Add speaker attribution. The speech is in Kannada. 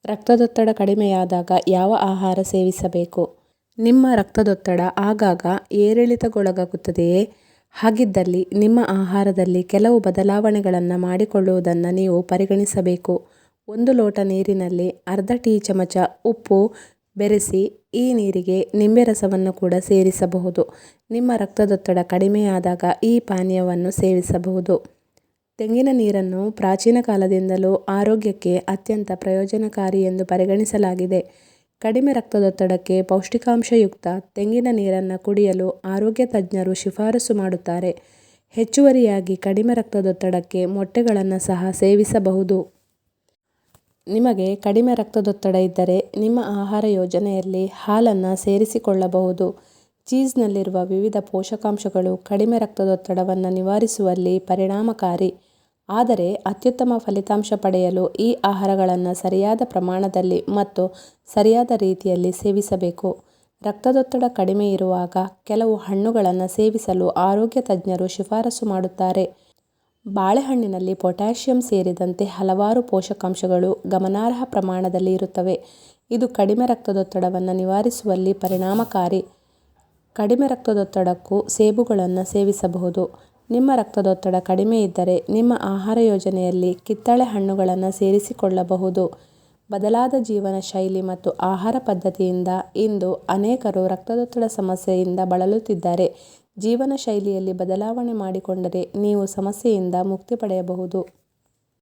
Speaker 1: ರಕ್ತದೊತ್ತಡ ಕಡಿಮೆಯಾದಾಗ ಯಾವ ಆಹಾರ ಸೇವಿಸಬೇಕು? ನಿಮ್ಮ ರಕ್ತದೊತ್ತಡ ಆಗಾಗ ಏರಿಳಿತಗೊಳ್ಳುತ್ತದೆಯೇ? ಹಾಗಿದ್ದಲ್ಲಿ ನಿಮ್ಮ ಆಹಾರದಲ್ಲಿ ಕೆಲವು ಬದಲಾವಣೆಗಳನ್ನು ಮಾಡಿಕೊಳ್ಳುವುದನ್ನು ನೀವು ಪರಿಗಣಿಸಬೇಕು. 1 ಲೋಟ ನೀರಿನಲ್ಲಿ ಅರ್ಧ ಟೀ ಚಮಚ ಉಪ್ಪು ಬೆರೆಸಿ ಈ ನೀರಿಗೆ ನಿಂಬೆ ರಸವನ್ನು ಕೂಡ ಸೇರಿಸಬಹುದು. ನಿಮ್ಮ ರಕ್ತದೊತ್ತಡ ಕಡಿಮೆಯಾದಾಗ ಈ ಪಾನೀಯವನ್ನು ಸೇವಿಸಬಹುದು. ತೆಂಗಿನ ನೀರನ್ನು ಪ್ರಾಚೀನ ಕಾಲದಿಂದಲೂ ಆರೋಗ್ಯಕ್ಕೆ ಅತ್ಯಂತ ಪ್ರಯೋಜನಕಾರಿ ಎಂದು ಪರಿಗಣಿಸಲಾಗಿದೆ. ಕಡಿಮೆ ರಕ್ತದೊತ್ತಡಕ್ಕೆ ಪೌಷ್ಟಿಕಾಂಶಯುಕ್ತ ತೆಂಗಿನ ನೀರನ್ನು ಕುಡಿಯಲು ಆರೋಗ್ಯ ತಜ್ಞರು ಶಿಫಾರಸು ಮಾಡುತ್ತಾರೆ. ಹೆಚ್ಚುವರಿಯಾಗಿ ಕಡಿಮೆ ರಕ್ತದೊತ್ತಡಕ್ಕೆ ಮೊಟ್ಟೆಗಳನ್ನು ಸಹ ಸೇವಿಸಬಹುದು. ನಿಮಗೆ ಕಡಿಮೆ ರಕ್ತದೊತ್ತಡ ಇದ್ದರೆ ನಿಮ್ಮ ಆಹಾರ ಯೋಜನೆಯಲ್ಲಿ ಹಾಲನ್ನು ಸೇರಿಸಿಕೊಳ್ಳಬಹುದು. ಚೀಸ್ನಲ್ಲಿರುವ ವಿವಿಧ ಪೋಷಕಾಂಶಗಳು ಕಡಿಮೆ ರಕ್ತದೊತ್ತಡವನ್ನು ನಿವಾರಿಸುವಲ್ಲಿ ಪರಿಣಾಮಕಾರಿ. ಆದರೆ ಅತ್ಯುತ್ತಮ ಫಲಿತಾಂಶ ಪಡೆಯಲು ಈ ಆಹಾರಗಳನ್ನು ಸರಿಯಾದ ಪ್ರಮಾಣದಲ್ಲಿ ಮತ್ತು ಸರಿಯಾದ ರೀತಿಯಲ್ಲಿ ಸೇವಿಸಬೇಕು. ರಕ್ತದೊತ್ತಡ ಕಡಿಮೆ ಇರುವಾಗ ಕೆಲವು ಹಣ್ಣುಗಳನ್ನು ಸೇವಿಸಲು ಆರೋಗ್ಯ ತಜ್ಞರು ಶಿಫಾರಸು ಮಾಡುತ್ತಾರೆ. ಬಾಳೆಹಣ್ಣಿನಲ್ಲಿ ಪೊಟ್ಯಾಷಿಯಂ ಸೇರಿದಂತೆ ಹಲವಾರು ಪೋಷಕಾಂಶಗಳು ಗಮನಾರ್ಹ ಪ್ರಮಾಣದಲ್ಲಿ ಇರುತ್ತವೆ. ಇದು ಕಡಿಮೆ ರಕ್ತದೊತ್ತಡವನ್ನು ನಿವಾರಿಸುವಲ್ಲಿ ಪರಿಣಾಮಕಾರಿ. ಕಡಿಮೆ ರಕ್ತದೊತ್ತಡಕ್ಕೂ ಸೇಬುಗಳನ್ನು ಸೇವಿಸಬಹುದು. ನಿಮ್ಮ ರಕ್ತದೊತ್ತಡ ಕಡಿಮೆ ಇದ್ದರೆ ನಿಮ್ಮ ಆಹಾರ ಯೋಜನೆಯಲ್ಲಿ ಕಿತ್ತಳೆ ಹಣ್ಣುಗಳನ್ನು ಸೇರಿಸಿಕೊಳ್ಳಬಹುದು. ಬದಲಾದ ಜೀವನ ಶೈಲಿ ಮತ್ತು ಆಹಾರ ಪದ್ಧತಿಯಿಂದ ಇಂದು ಅನೇಕರು ರಕ್ತದೊತ್ತಡ ಸಮಸ್ಯೆಯಿಂದ ಬಳಲುತ್ತಿದ್ದಾರೆ. ಜೀವನ ಶೈಲಿಯಲ್ಲಿ ಬದಲಾವಣೆ ಮಾಡಿಕೊಂಡರೆ ನೀವು ಸಮಸ್ಯೆಯಿಂದ ಮುಕ್ತಿ ಪಡೆಯಬಹುದು.